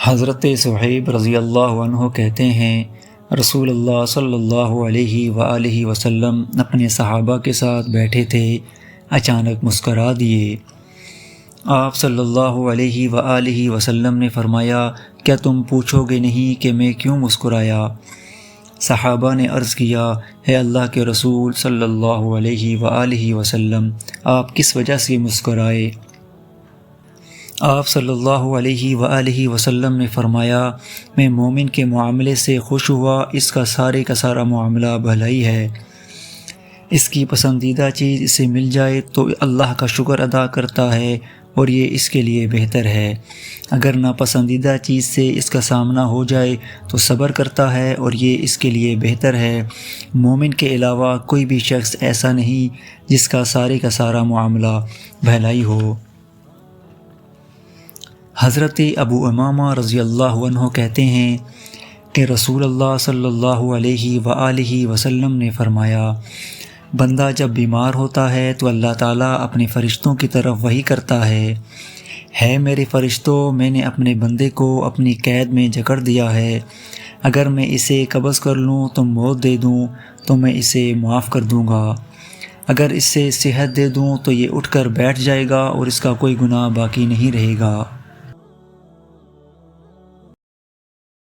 حضرت صہیب رضی اللہ عنہ کہتے ہیں، رسول اللہ صلی اللہ علیہ وآلہ وسلم اپنے صحابہ کے ساتھ بیٹھے تھے، اچانک مسکرا دیے۔ آپ صلی اللہ علیہ وآلہ وسلم نے فرمایا، کیا تم پوچھو گے نہیں کہ میں کیوں مسکرایا؟ صحابہ نے عرض کیا، اے اللہ کے رسول صلی اللہ علیہ وآلہ وسلم، آپ کس وجہ سے مسکرائے؟ آپ صلی اللہ علیہ وآلہ وسلم نے فرمایا، میں مومن کے معاملے سے خوش ہوا، اس کا سارے کا سارا معاملہ بھلائی ہے۔ اس کی پسندیدہ چیز اسے مل جائے تو اللہ کا شکر ادا کرتا ہے اور یہ اس کے لیے بہتر ہے۔ اگر ناپسندیدہ چیز سے اس کا سامنا ہو جائے تو صبر کرتا ہے اور یہ اس کے لیے بہتر ہے۔ مومن کے علاوہ کوئی بھی شخص ایسا نہیں جس کا سارے کا سارا معاملہ بھلائی ہو۔ حضرت ابو امامہ رضی اللہ عنہ کہتے ہیں کہ رسول اللہ صلی اللہ علیہ وآلہ وسلم نے فرمایا، بندہ جب بیمار ہوتا ہے تو اللہ تعالیٰ اپنے فرشتوں کی طرف وحی کرتا ہے میرے فرشتوں، میں نے اپنے بندے کو اپنی قید میں جکڑ دیا ہے، اگر میں اسے قبض کر لوں تو موت دے دوں تو میں اسے معاف کر دوں گا، اگر اسے صحت دے دوں تو یہ اٹھ کر بیٹھ جائے گا اور اس کا کوئی گناہ باقی نہیں رہے گا۔